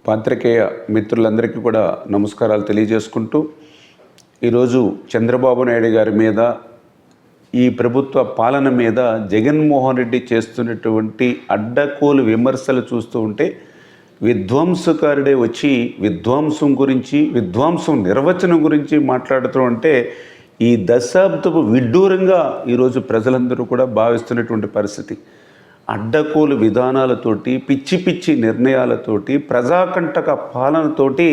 పాత్రికేయ మిత్రులందరికీ కూడా నమస్కారాలు తెలియజేసుకుంటూ ఈరోజు చంద్రబాబు నాయుడు గారి మీద ఈ ప్రభుత్వ పాలన మీద జగన్మోహన్ రెడ్డి చేస్తున్నటువంటి అడ్డకోలు విమర్శలు చూస్తూ ఉంటే విధ్వంసకారుడే వచ్చి విధ్వంసం నిర్వచనం గురించి మాట్లాడుతూ ఉంటే ఈ దశాబ్దపు విడ్డూరంగా ఈరోజు ప్రజలందరూ కూడా భావిస్తున్నటువంటి పరిస్థితి. అడ్డకోలు విధానాలతోటి పిచ్చి నిర్ణయాలతోటి ప్రజాకంటక పాలనతోటి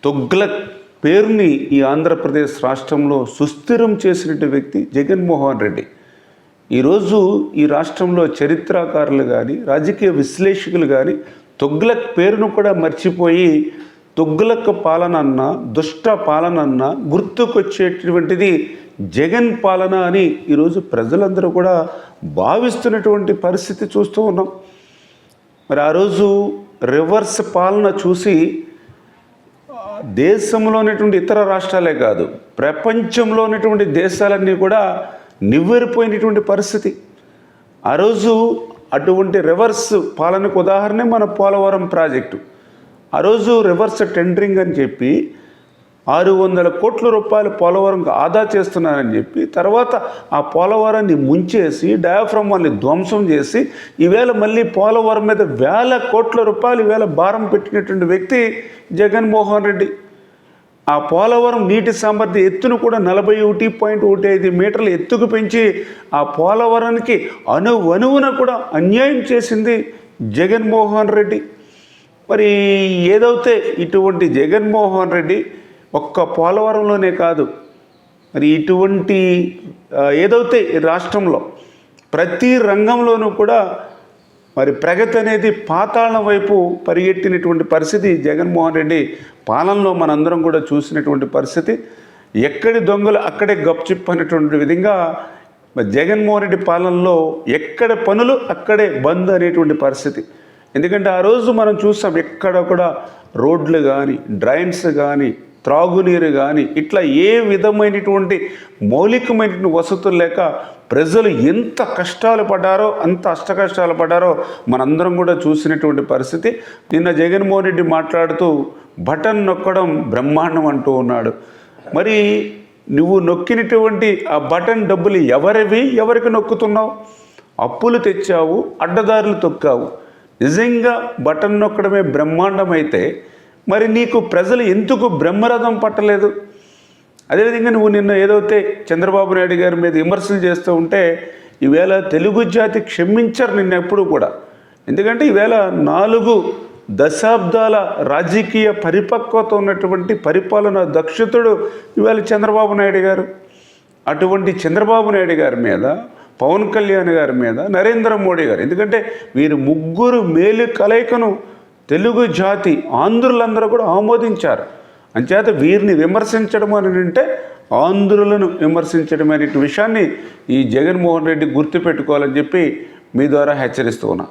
తొగ్లక్ పేరుని ఈ ఆంధ్రప్రదేశ్ రాష్ట్రంలో సుస్థిరం చేసినటువంటి వ్యక్తి జగన్మోహన్ రెడ్డి. ఈరోజు ఈ రాష్ట్రంలో చరిత్రకారులు కానీ రాజకీయ విశ్లేషకులు కానీ తొగ్లక్ పేరును కూడా మర్చిపోయి తొగ్లక్ పాలన దుష్ట పాలన గుర్తుకొచ్చేటువంటిది జగన్ పాలన అని ఈరోజు ప్రజలందరూ కూడా భావిస్తున్నటువంటి పరిస్థితి చూస్తూ ఉన్నాం. మరి ఆ రోజు రివర్స్ పాలన చూసి దేశంలో ఉన్నటువంటి ఇతర రాష్ట్రాలే కాదు ప్రపంచంలో ఉన్నటువంటి దేశాలన్నీ కూడా నివ్వెరపోయినటువంటి పరిస్థితి. ఆ రోజు అటువంటి రివర్స్ పాలనకు ఉదాహరణ మన పోలవరం ప్రాజెక్టు. ఆ రోజు రివర్స్ టెండరింగ్ అని చెప్పి 600 కోట్ల రూపాయలు పోలవరంకు ఆదా చేస్తున్నారని చెప్పి తర్వాత ఆ పోలవరాన్ని ముంచేసి డయాఫ్రమ్ వాళ్ళని ధ్వంసం చేసి ఈవేళ మళ్ళీ పోలవరం మీద వేల కోట్ల రూపాయలు ఈవేళ భారం పెట్టినటువంటి వ్యక్తి జగన్మోహన్ రెడ్డి. ఆ పోలవరం నీటి సామర్థ్య ఎత్తును కూడా 41.15 మీటర్ల ఎత్తుకు పెంచి ఆ పోలవరానికి అణువణువున కూడా అన్యాయం చేసింది జగన్మోహన్ రెడ్డి. మరి ఏదైతే ఇటువంటి జగన్మోహన్ రెడ్డి ఒక్క పోలవరంలోనే కాదు, మరి ఇటువంటి ఏదైతే రాష్ట్రంలో ప్రతి రంగంలోనూ కూడా మరి ప్రగతి అనేది పాతాళం వైపు పరిగెట్టినటువంటి పరిస్థితి జగన్మోహన్ రెడ్డి పాలనలో మనందరం కూడా చూసినటువంటి పరిస్థితి. ఎక్కడి దొంగలు అక్కడే గప్చిప్ అనేటువంటి విధంగా జగన్మోహన్ రెడ్డి పాలనలో ఎక్కడ పనులు అక్కడే బంద్ అనేటువంటి పరిస్థితి. ఎందుకంటే ఆ రోజు మనం చూసాం ఎక్కడ కూడా రోడ్లు కానీ డ్రైన్స్ కానీ త్రాగునీరు కానీ ఇట్లా ఏ విధమైనటువంటి మౌలికమైనటువంటి వసతులు లేక ప్రజలు ఎంత కష్టాలు పడ్డారో అంత అష్టకష్టాలు పడ్డారో మనందరం కూడా చూసినటువంటి పరిస్థితి. నిన్న జగన్మోహన్ రెడ్డి మాట్లాడుతూ బటన్ నొక్కడం బ్రహ్మాండం అంటూ ఉన్నాడు. మరి నువ్వు నొక్కినటువంటి ఆ బటన్ డబ్బులు ఎవరికి నొక్కుతున్నావు? అప్పులు తెచ్చావు, అడ్డదారులు తొక్కావు. నిజంగా బటన్ నొక్కడమే బ్రహ్మాండం అయితే మరి నీకు ప్రజలు ఎందుకు బ్రహ్మరథం పట్టలేదు? అదేవిధంగా నువ్వు నిన్న ఏదైతే చంద్రబాబు నాయుడు గారి మీద విమర్శలు చేస్తూ ఉంటే ఈవేళ తెలుగు జాతి క్షమించరు నిన్న ఎప్పుడు కూడా. ఎందుకంటే ఈవేళ 4 దశాబ్దాల రాజకీయ పరిపక్వత ఉన్నటువంటి పరిపాలన దక్షతుడు ఈవేళ చంద్రబాబు నాయుడు గారు. అటువంటి చంద్రబాబు నాయుడు గారి మీద పవన్ కళ్యాణ్ గారి మీద నరేంద్ర మోడీ గారు, ఎందుకంటే వీరు ముగ్గురు మేలు కలయికను తెలుగు జాతి ఆంధ్రులందరూ కూడా ఆమోదించారు. అంచేత వీరిని విమర్శించడం అని అంటే ఆంధ్రులను విమర్శించడం అనే విషయాన్ని ఈ జగన్మోహన్ రెడ్డి గుర్తుపెట్టుకోవాలని చెప్పి మీ ద్వారా హెచ్చరిస్తూ ఉన్నా.